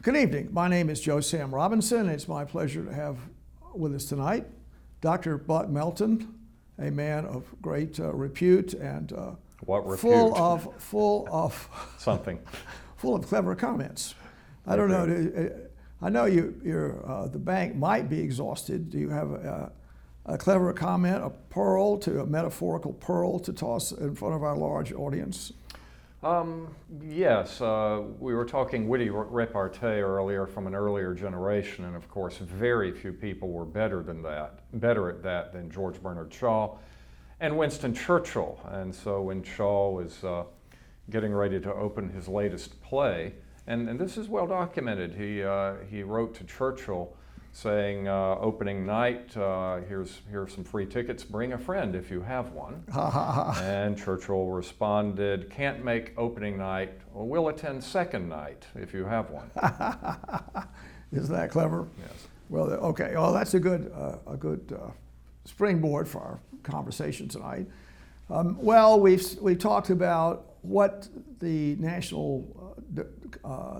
Good evening. My name is Joe Sam Robinson. It's my pleasure to have with us tonight Dr. Buck Melton, a man of great repute and full of something, full of clever comments. I don't know. I know the bank might be exhausted. Do you have a clever comment, a metaphorical pearl to toss in front of our large audience? Yes, we were talking witty repartee earlier from an earlier generation, and of course very few people were better at that than George Bernard Shaw and Winston Churchill. And so when Shaw was getting ready to open his latest play, and this is well documented, he wrote to Churchill saying, opening night, here's some free tickets, bring a friend if you have one. And Churchill responded, can't make opening night, well, we'll attend second night if you have one. Isn't that clever? Yes. Well, okay, well, that's a good springboard for our conversation tonight. Well, we've talked about what the national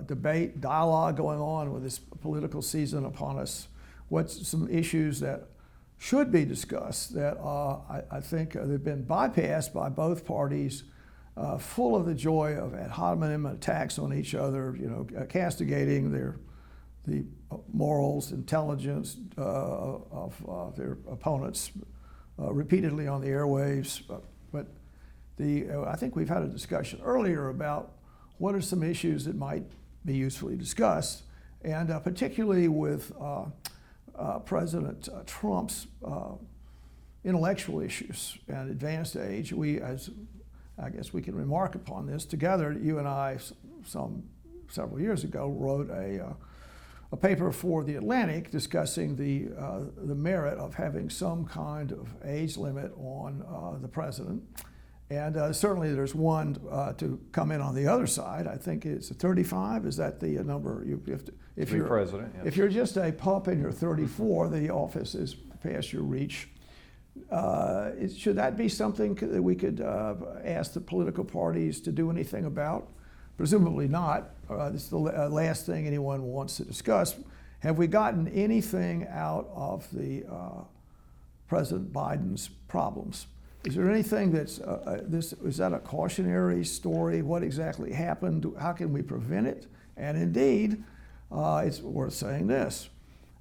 debate, dialogue going on with this political season upon us, what's some issues that should be discussed that I think they've been bypassed by both parties, full of the joy of ad hominem attacks on each other, castigating the morals, intelligence of their opponents repeatedly on the airwaves. But I think we've had a discussion earlier about what are some issues that might be usefully discussed, and particularly with President Trump's intellectual issues and advanced age. I guess we can remark upon this together. You and I, several years ago, wrote a paper for The Atlantic discussing the merit of having some kind of age limit on the president. And certainly there's one to come in on the other side. I think it's 35. Is that the number you have to? If you're president, yes. If you're just a pup and you're 34, the office is past your reach. Should that be something that we could ask the political parties to do anything about? Presumably not. This is the last thing anyone wants to discuss. Have we gotten anything out of the President Biden's problems? Is there anything is that a cautionary story? What exactly happened? How can we prevent it? And indeed, it's worth saying this,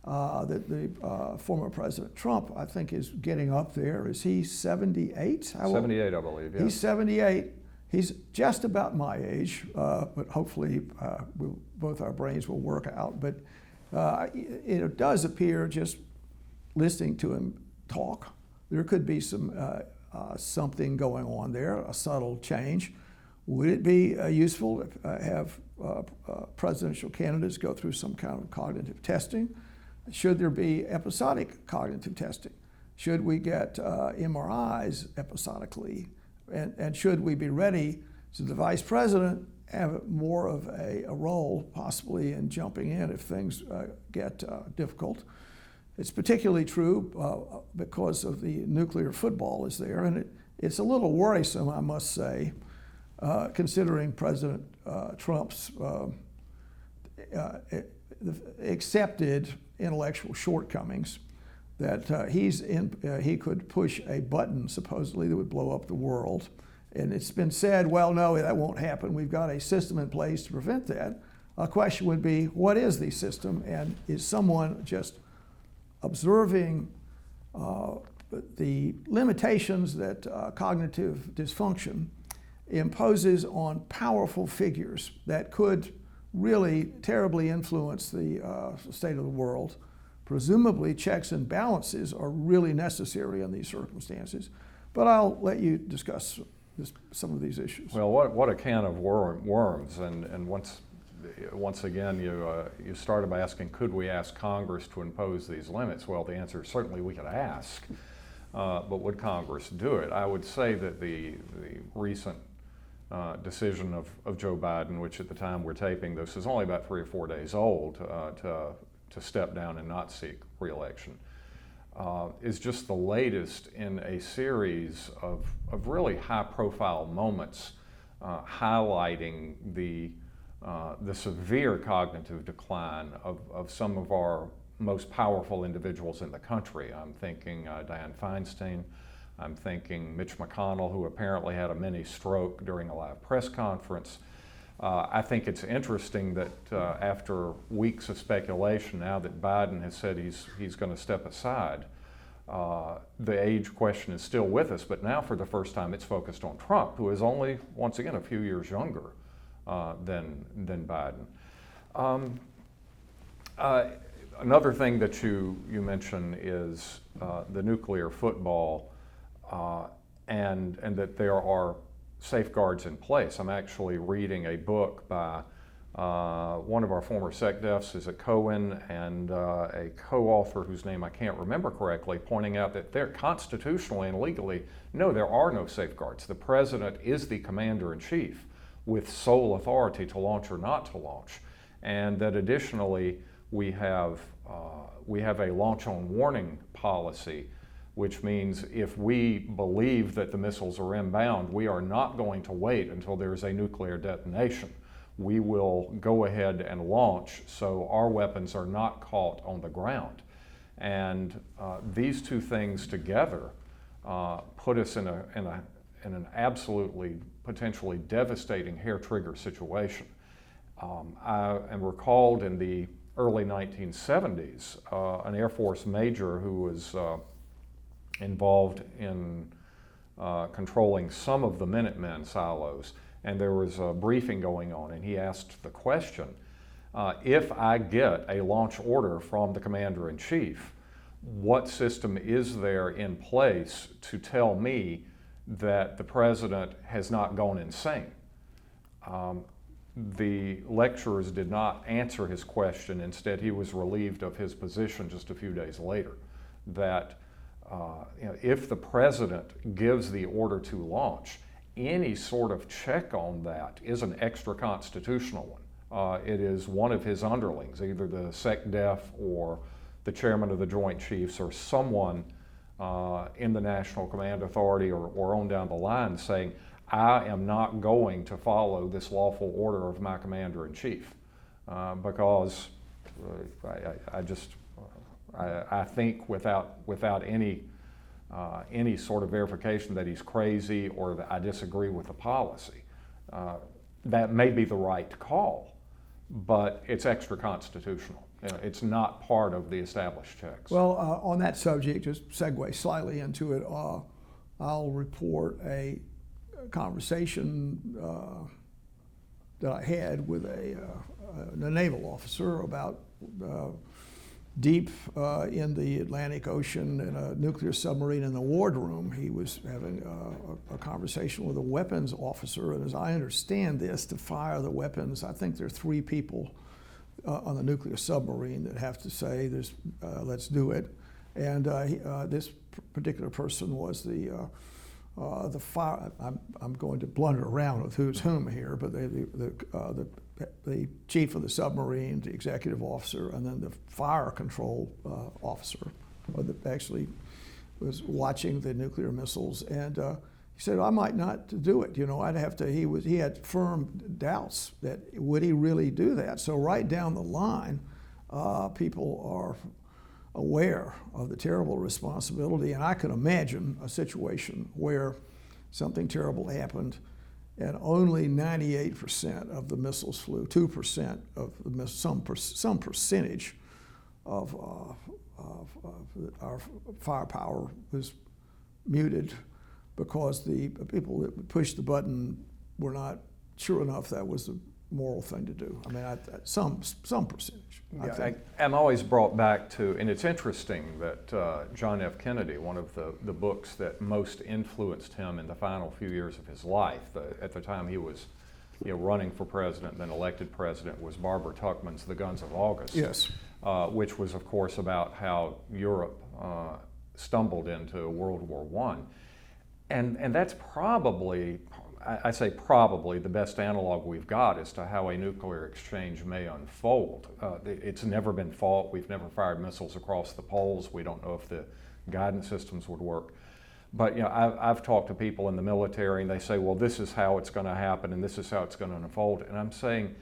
that the former President Trump, I think, is getting up there. Is he 78? 78, I believe, yes. He's 78. He's just about my age, but hopefully both our brains will work out. But it does appear, just listening to him talk, there could be something going on there, a subtle change. Would it be useful to have presidential candidates go through some kind of cognitive testing? Should there be episodic cognitive testing? Should we get MRIs episodically? And should we be ready to the vice president have more of a role possibly in jumping in if things get difficult? It's particularly true because of the nuclear football is there, and it's a little worrisome, I must say, considering President Trump's accepted intellectual shortcomings, that he could push a button supposedly that would blow up the world. And it's been said, well, no, that won't happen. We've got a system in place to prevent that. A question would be, what is the system, and is someone just observing the limitations that cognitive dysfunction imposes on powerful figures that could really terribly influence the state of the world? Presumably, checks and balances are really necessary in these circumstances. But I'll let you discuss some of these issues. Well, what a can of worms, and once again, you started by asking, could we ask Congress to impose these limits? Well, the answer is certainly we could ask, but would Congress do it? I would say that the recent decision of Joe Biden, which at the time we're taping this is only about 3 or 4 days old, to step down and not seek re-election, is just the latest in a series of really high-profile moments highlighting the the severe cognitive decline of some of our most powerful individuals in the country. I'm thinking Dianne Feinstein. I'm thinking Mitch McConnell, who apparently had a mini stroke during a live press conference. I think it's interesting that after weeks of speculation, now that Biden has said he's going to step aside, the age question is still with us, but now for the first time it's focused on Trump, who is only, once again, a few years younger than Biden. Another thing that you mention is the nuclear football, and that there are safeguards in place. I'm actually reading a book by one of our former SecDefs, is a Cohen, and a co-author whose name I can't remember correctly, pointing out that there, constitutionally and legally, no, there are no safeguards. The president is the commander-in-chief with sole authority to launch or not to launch, and that additionally we have a launch on warning policy, which means if we believe that the missiles are inbound, we are not going to wait until there is a nuclear detonation. We will go ahead and launch so our weapons are not caught on the ground. And these two things together put us in an absolutely potentially devastating hair-trigger situation. I am recalled in the early 1970s, an Air Force major who was involved in controlling some of the Minutemen silos, and there was a briefing going on, and he asked the question, if I get a launch order from the commander-in-chief, what system is there in place to tell me that the president has not gone insane? The lecturers did not answer his question. Instead, he was relieved of his position just a few days later, that if the president gives the order to launch, any sort of check on that is an extra constitutional one. It is one of his underlings, either the SecDef or the chairman of the Joint Chiefs or someone in the National Command Authority or on down the line saying, I am not going to follow this lawful order of my commander-in-chief because I think without any sort of verification that he's crazy or that I disagree with the policy, that may be the right call, but it's extra constitutional. It's not part of the established checks. Well, on that subject, just segue slightly into it, I'll report a conversation that I had with a naval officer about deep in the Atlantic Ocean in a nuclear submarine in the wardroom. He was having a conversation with a weapons officer, and as I understand this, to fire the weapons, I think there are 3 people on the nuclear submarine that have to say, let's do it. And this particular person was the fire. I'm going to blunder around with who's whom here, but the chief of the submarine, the executive officer, and then the fire control officer, that actually was watching the nuclear missiles. And he said, I might not do it. I'd have to. He had firm doubts that would he really do that. So right down the line, people are aware of the terrible responsibility, and I can imagine a situation where something terrible happened and only 98% of the missiles flew, 2% of the missiles, some percentage of our firepower was muted because the people that pushed the button were not sure enough that was the moral thing to do. I mean, some percentage. Yeah, I'm always brought back to, and it's interesting that John F. Kennedy, one of the books that most influenced him in the final few years of his life, at the time he was running for president, then elected president, was Barbara Tuchman's The Guns of August. Yes. Which was, of course, about how Europe stumbled into World War I. And that's probably, I say probably, the best analog we've got as to how a nuclear exchange may unfold. It's never been fought. We've never fired missiles across the poles. We don't know if the guidance systems would work. But I've talked to people in the military, and they say, well, this is how it's going to happen, and this is how it's going to unfold. And I'm saying,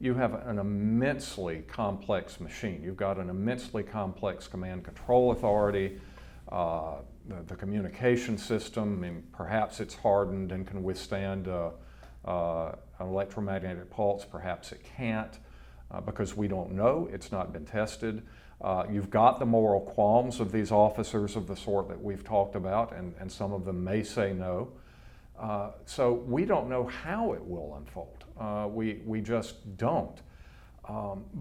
you have an immensely complex machine. You've got an immensely complex command control authority, the communication system. I mean, perhaps it's hardened and can withstand an electromagnetic pulse, perhaps it can't, because we don't know, it's not been tested. You've got the moral qualms of these officers of the sort that we've talked about, and some of them may say no. So we don't know how it will unfold. We just don't.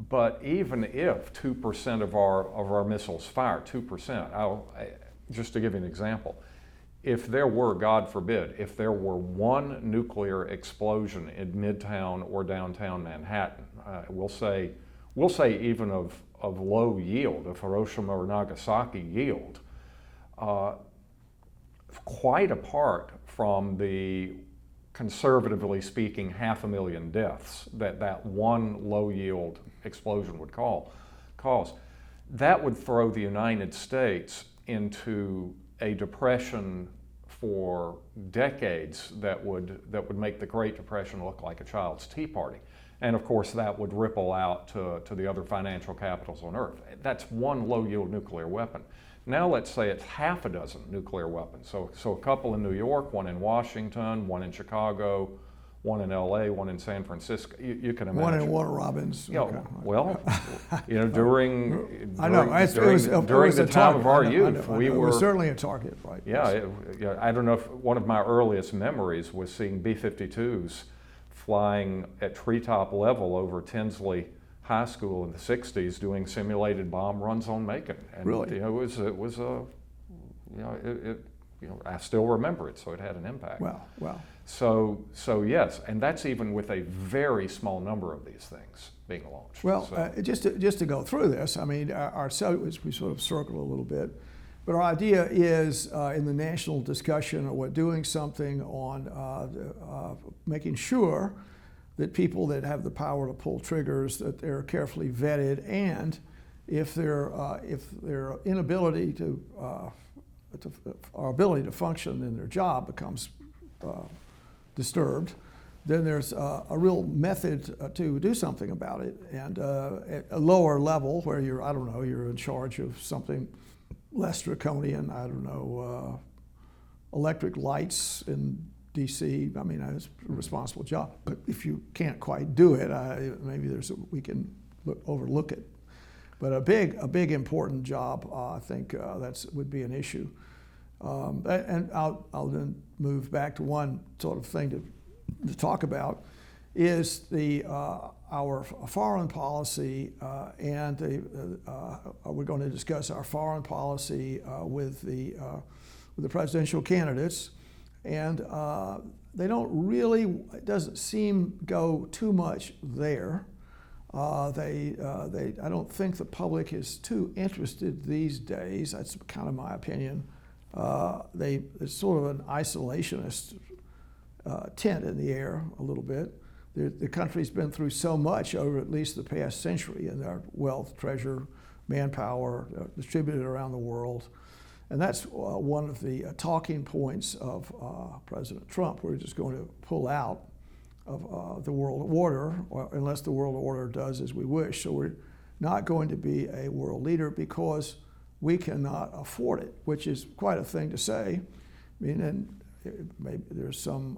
But even if 2% of our missiles fire, 2%, just to give you an example, if there were, God forbid, if there were one nuclear explosion in Midtown or downtown Manhattan, we'll say even of low yield, of Hiroshima or Nagasaki yield, quite apart from the, conservatively speaking, 500,000 deaths that one low yield explosion would cause, that would throw the United States into a depression for decades that would make the Great Depression look like a child's tea party. And of course that would ripple out to the other financial capitals on earth. That's one low yield nuclear weapon. Now let's say it's half a dozen nuclear weapons. So a couple in New York, one in Washington, one in Chicago, one in LA, one in San Francisco. You can imagine. One in Warner Robins. You know, Okay. Well, during the time of our youth, we it were was certainly a target, right? Yeah, I don't know if one of my earliest memories was seeing B-52s flying at treetop level over Tinsley High School in the 60s doing simulated bomb runs on Macon. And, Really? I still remember it, so it had an impact. Wow. So yes, and that's even with a very small number of these things being launched. Well, So- just to go through this, I mean, we sort of circle a little bit, but our idea is in the national discussion, we're doing something on making sure that people that have the power to pull triggers, that they're carefully vetted, and if their inability our ability to function in their job becomes disturbed, then there's a real method to do something about it. And at a lower level where you're in charge of something less draconian, electric lights in DC, I mean, it's a responsible job. But if you can't quite do it, maybe we can overlook it. But a big important job, I think would be an issue. And I'll then move back to one sort of thing to talk about is our foreign policy, and we're going to discuss our foreign policy with the presidential candidates, and they don't really, it doesn't seem go too much there. I don't think the public is too interested these days. That's kind of my opinion. It's sort of an isolationist tint in the air a little bit. The country's been through so much over at least the past century, and our wealth, treasure, manpower distributed around the world. And that's one of the talking points of President Trump. We're just going to pull out of the world order, unless the world order does as we wish. So we're not going to be a world leader because we cannot afford it, which is quite a thing to say. I mean, and maybe there's some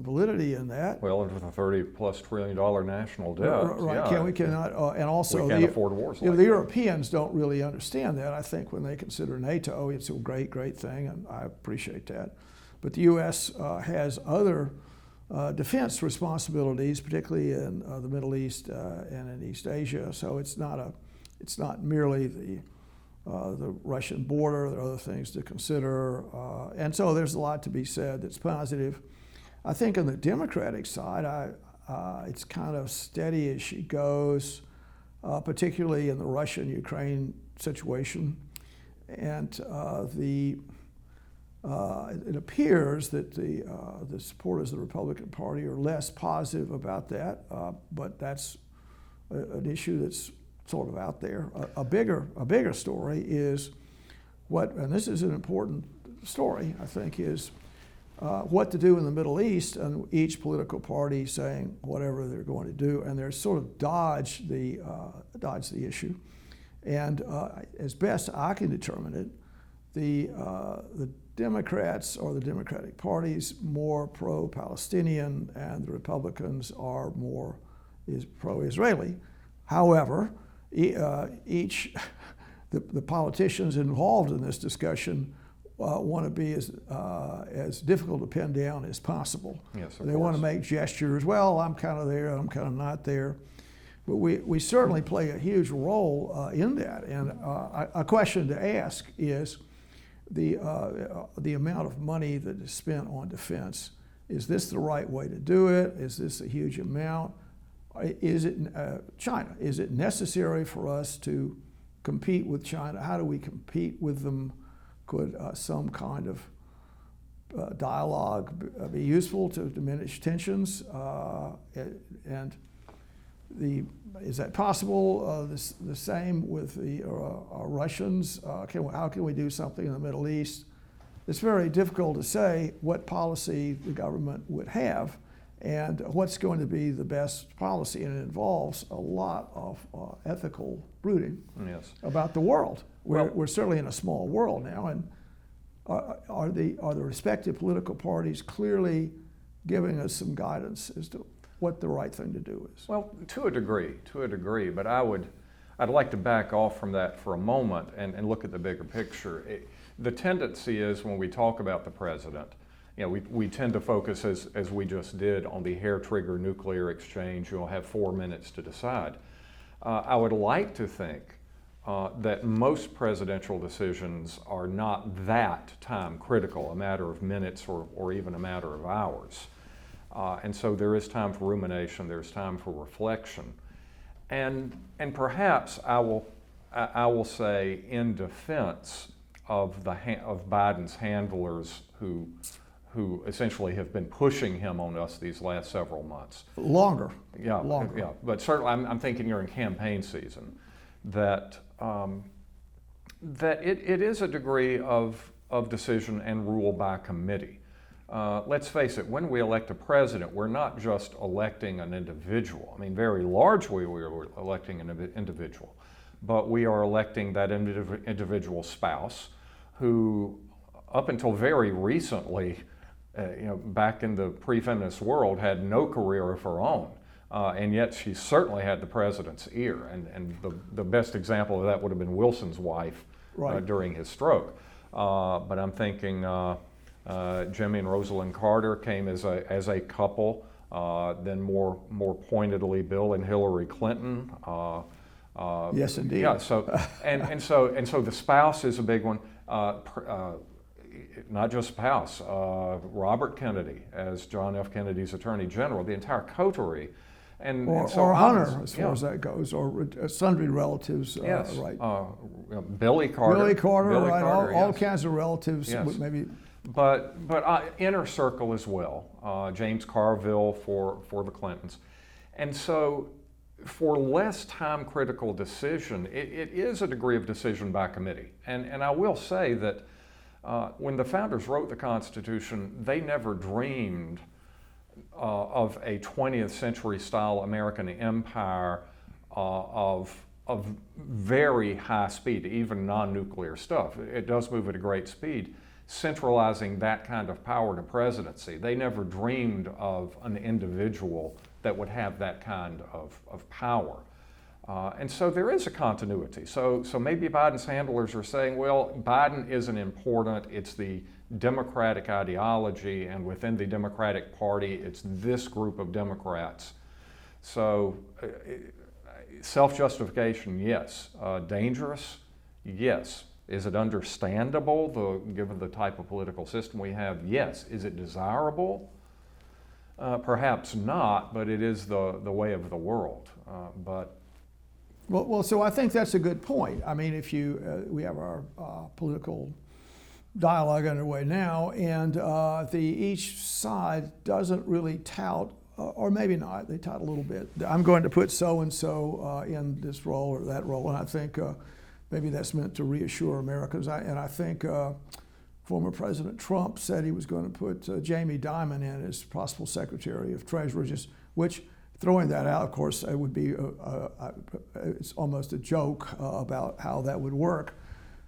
validity in that. Well, with a $30+ trillion national debt, right? yeah, We cannot, and also we can't afford wars like the that. Europeans don't really understand that. I think when they consider NATO, it's a great thing, and I appreciate that. But the U.S. Has other defense responsibilities, particularly in the Middle East and in East Asia. So it's not merely the Russian border. There are other things to consider, and so there's a lot to be said that's positive. I think on the Democratic side, it's kind of steady as she goes, particularly in the Russian-Ukraine situation, and it appears that the supporters of the Republican Party are less positive about that, but that's an issue that's sort of out there. A bigger story is and this is an important story, I think, is what to do in the Middle East, and each political party saying whatever they're going to do, and they're sort of dodge the issue. And as best I can determine it, the Democrats or the Democratic parties more pro-Palestinian, and the Republicans are more pro-Israeli. However, the politicians involved in this discussion want to be as difficult to pin down as possible. Yes, they want to make gestures. Well, I'm kind of there, I'm kind of not there. But we certainly play a huge role in that. And a question to ask is the amount of money that is spent on defense. Is this the right way to do it? Is this a huge amount? Is it China? Is it necessary for us to compete with China? How do we compete with them? Could some kind of dialogue be useful to diminish tensions? And is that possible? The same with the Russians. How can we do something in the Middle East? It's very difficult to say what policy the government would have and what's going to be the best policy, and it involves a lot of ethical brooding about the world. We're certainly in a small world now, and are the respective political parties clearly giving us some guidance as to what the right thing to do is? Well, to a degree, but I'd like to back off from that for a moment and look at the bigger picture. The tendency is when we talk about the president, we tend to focus, as we just did, on the hair-trigger nuclear exchange. You'll have 4 minutes to decide. I would like to think that most presidential decisions are not that time critical, a matter of minutes or even a matter of hours. And so there is time for rumination, there's time for reflection. And perhaps I will say, in defense of Biden's handlers who essentially have been pushing him on us these last several months. Longer. Yeah. But certainly I'm thinking during campaign season that it is a degree of decision and rule by committee. Let's face it, when we elect a president, we're not just electing an individual. I mean, very largely we're electing an individual, but we are electing that individual spouse who, up until very recently, back in the pre-feminist world, had no career of her own. And yet she certainly had the president's ear. And the best example of that would have been Wilson's wife during his stroke. But I'm thinking Jimmy and Rosalind Carter came as a couple, then more pointedly Bill and Hillary Clinton. Yes, indeed. Yeah. So and so the spouse is a big one. Not just spouse. Robert Kennedy as John F. Kennedy's Attorney General, the entire coterie. Or Hunter, as far as that goes, or sundry relatives, yes. right? Billy Carter. Billy Carter, right? All yes. kinds of relatives, yes. maybe. But inner circle as well. James Carville for the Clintons, and so for less time-critical decision, it is a degree of decision by committee. And I will say that when the founders wrote the Constitution, they never dreamed of a 20th century style American empire of very high speed, even non-nuclear stuff. It does move at a great speed, centralizing that kind of power to presidency. They never dreamed of an individual that would have that kind of power. And so there is a continuity. So maybe Biden's handlers are saying, well, Biden isn't important, it's the Democratic ideology, and within the Democratic Party, it's this group of Democrats. So self-justification, yes. Dangerous, yes. Is it understandable, given the type of political system we have? Yes. Is it desirable? Perhaps not, but it is the way of the world. Well, so I think that's a good point. I mean, if we have our political dialogue underway now, and each side doesn't really tout, or maybe not, they tout a little bit. I'm going to put so-and-so in this role or that role, and I think maybe that's meant to reassure Americans. And I think former President Trump said he was going to put Jamie Dimon in as possible Secretary of Treasury, which, throwing that out, of course, it would be it's almost a joke about how that would work.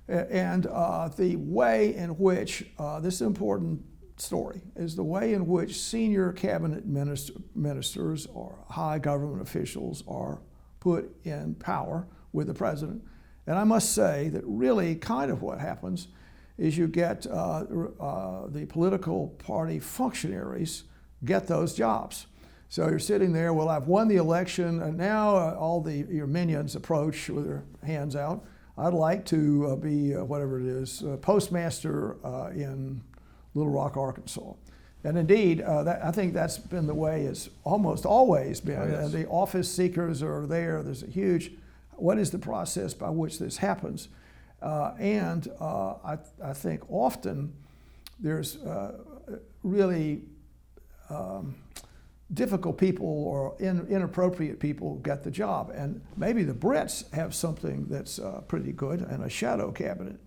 And the way in which, this is an important story, is the way in which senior cabinet ministers or high government officials are put in power with the president. And I must say that really kind of what happens is you get the political party functionaries get those jobs. So you're sitting there, well, I've won the election, and now all your minions approach with their hands out. I'd like to be, whatever it is, postmaster in Little Rock, Arkansas. And indeed, I think that's been the way it's almost always been. Oh, yes. The office seekers are there. There's a huge, what is the process by which this happens? And I think often there's really difficult people or inappropriate people get the job. And maybe the Brits have something that's pretty good and a shadow cabinet.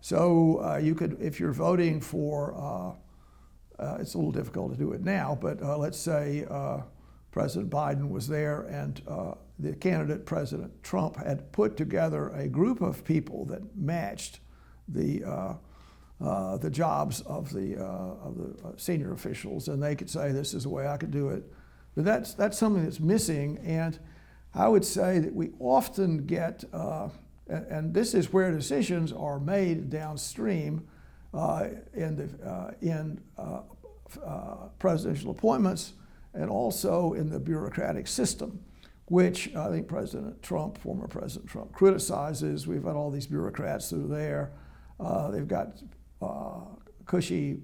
So you could, if you're voting for, it's a little difficult to do it now, but let's say President Biden was there and the candidate, President Trump, had put together a group of people that matched the jobs of the senior officials, and they could say, this is the way I could do it. But that's something that's missing, and I would say that we often get, and this is where decisions are made downstream in presidential appointments and also in the bureaucratic system, which I think President Trump, former President Trump, criticizes. We've got all these bureaucrats that are there. They've got cushy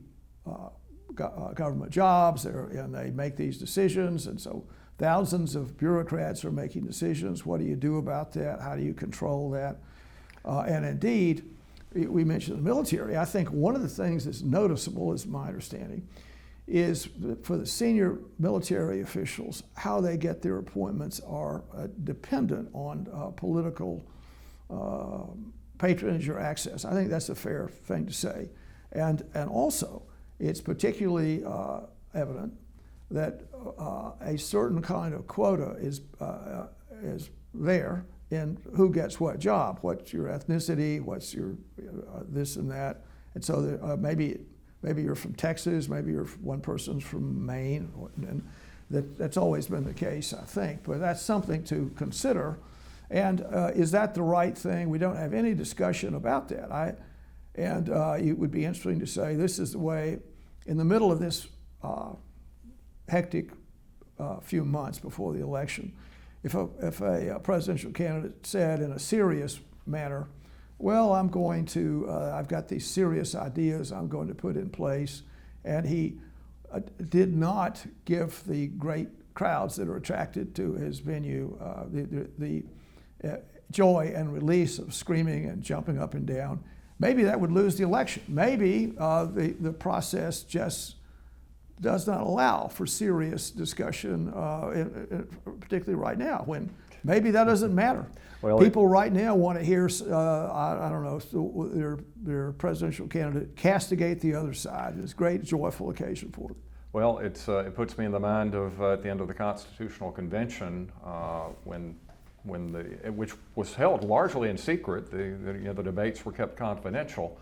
government jobs, and they make these decisions, and so thousands of bureaucrats are making decisions. What do you do about that? How do you control that? And indeed, we mentioned the military. I think one of the things that's noticeable, is my understanding, is for the senior military officials, how they get their appointments are dependent on political patronage or access. I think that's a fair thing to say. And also, it's particularly evident that a certain kind of quota is there in who gets what job, what's your ethnicity, what's your this and that. And so maybe you're from Texas, maybe one person's from Maine, and that's always been the case, I think. But that's something to consider. And is that the right thing? We don't have any discussion about that. It would be interesting to say this is the way, in the middle of this hectic few months before the election, if a presidential candidate said in a serious manner, well, I've got these serious ideas I'm going to put in place, and he did not give the great crowds that are attracted to his venue the joy and release of screaming and jumping up and down, maybe that would lose the election. Maybe the process just does not allow for serious discussion, particularly right now, when maybe that doesn't matter. Well, people right now want to hear, I don't know, their presidential candidate castigate the other side. It's a great, joyful occasion for them. Well, it puts me in the mind of at the end of the Constitutional Convention, which was held largely in secret. The debates were kept confidential.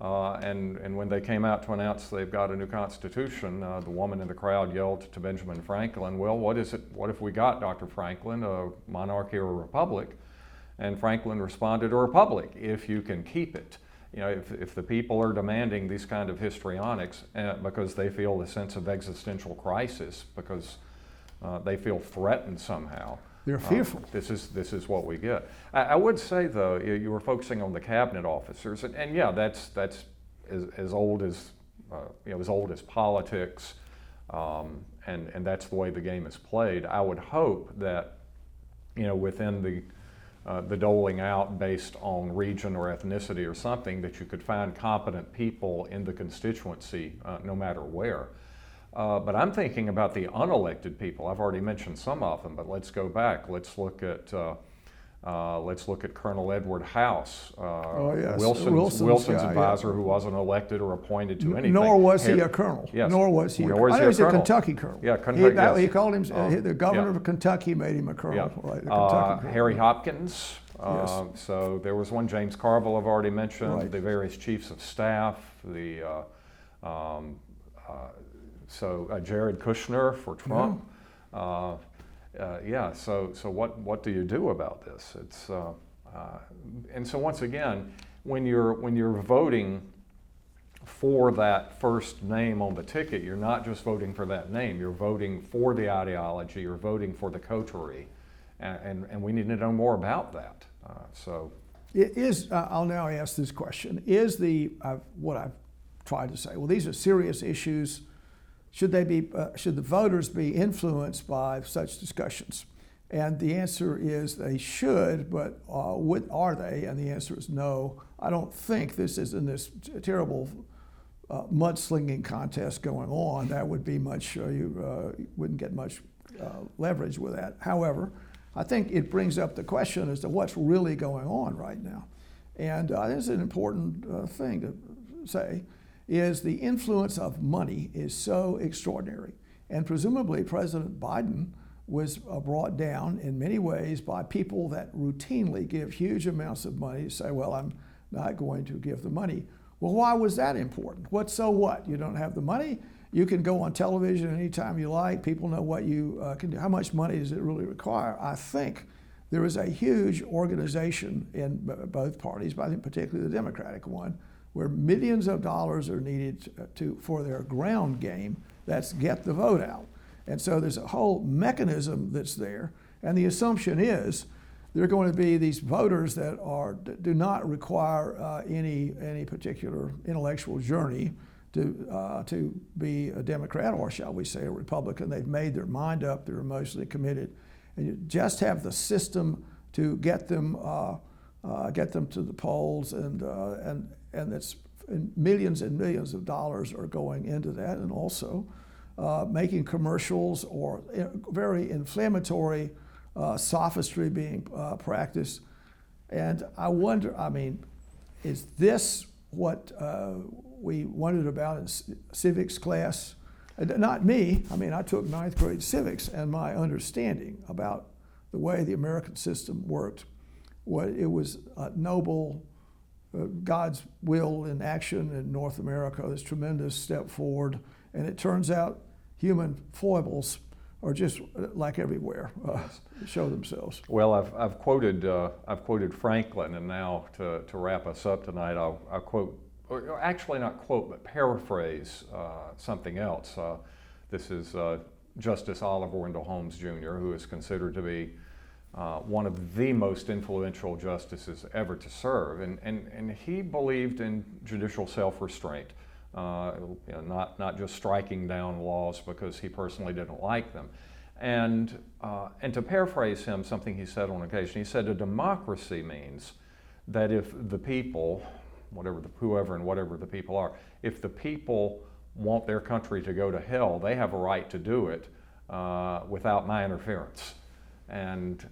And when they came out to announce they've got a new constitution, the woman in the crowd yelled to Benjamin Franklin, well, what if we got, Dr. Franklin, a monarchy or a republic? And Franklin responded, a republic, if you can keep it. If the people are demanding these kind of histrionics because they feel a sense of existential crisis, because they feel threatened somehow, they're fearful. This is what we get. I would say, though, you were focusing on the cabinet officers, and yeah, that's as old as as old as politics, and that's the way the game is played. I would hope that within the doling out based on region or ethnicity or something, that you could find competent people in the constituency, no matter where. But I'm thinking about the unelected people. I've already mentioned some of them, but let's go back. Let's look at Let's look at Colonel Edward House, yes, Wilson's guy, advisor, yeah. who wasn't elected or appointed to anything. Nor was he a colonel. Yes. Nor was he. Nor was I he know a he's a colonel. Kentucky colonel. Yeah, Kentucky. Yes. He called him the governor yeah. of Kentucky made him a colonel. Yeah. Right, the Kentucky colonel. Harry Hopkins. Yes. So there was one. James Carville I've already mentioned. Right. The various chiefs of staff. Jared Kushner for Trump. So what do you do about this? It's and so once again, when you're voting for that first name on the ticket, you're not just voting for that name. You're voting for the ideology. You're voting for the coterie, and we need to know more about that. It is. I'll now ask this question: is what I've tried to say? Well, these are serious issues. Should the voters be influenced by such discussions? And the answer is they should, but are they? And the answer is no. I don't think this is in this terrible mudslinging contest going on. That would be much, you wouldn't get much leverage with that. However, I think it brings up the question as to what's really going on right now. And this is an important thing to say, is the influence of money is so extraordinary. And presumably President Biden was brought down in many ways by people that routinely give huge amounts of money to say, well, I'm not going to give the money. Well, why was that important? So what? You don't have the money? You can go on television anytime you like. People know what you can do. How much money does it really require? I think there is a huge organization in both parties, but I think particularly the Democratic one, where millions of dollars are needed for their ground game. That's get the vote out. And so there's a whole mechanism that's there. And the assumption is there are going to be these voters that do not require any particular intellectual journey to be a Democrat, or shall we say a Republican. They've made their mind up. They're emotionally committed. And you just have the system to get them to the polls, and that's millions and millions of dollars are going into that, and also making commercials or very inflammatory sophistry being practiced. And I wonder, is this what we wondered about in civics class? Not me. I took 9th grade civics, and my understanding about the way the American system worked, it was noble, God's will in action in North America, this tremendous step forward. And it turns out human foibles are just like everywhere, show themselves. Well, I've quoted Franklin, and now to wrap us up tonight, I'll quote, or actually not quote, but paraphrase something else. This is Justice Oliver Wendell Holmes Jr., who is considered to be one of the most influential justices ever to serve, and he believed in judicial self-restraint. Not just striking down laws because he personally didn't like them. And to paraphrase him, something he said on occasion, he said, a democracy means that if the people, whoever and whatever the people are, if the people want their country to go to hell, they have a right to do it without my interference. And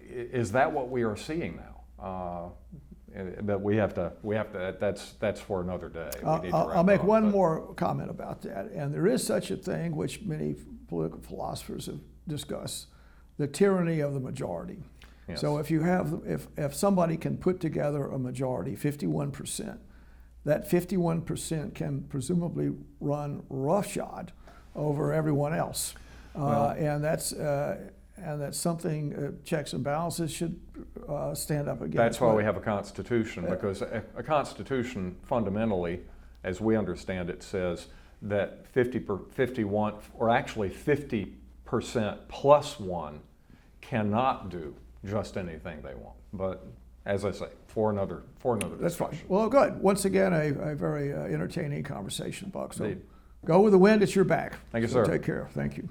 is that what we are seeing now? But we have to. That's for another day. I'll make one more comment about that. And there is such a thing, which many political philosophers have discussed, the tyranny of the majority. Yes. So if somebody can put together a majority, 51%, that 51% can presumably run roughshod over everyone else, and that's something checks and balances should stand up against. That's why we have a constitution, because a constitution fundamentally, as we understand it, says that 51, or actually 50% plus one, cannot do just anything they want. But as I say, for another That's discussion. fine. Well, good. Once again, a very entertaining conversation, Buck. So Indeed. go with the wind at your back. Thank you, So sir. Take care. Thank you.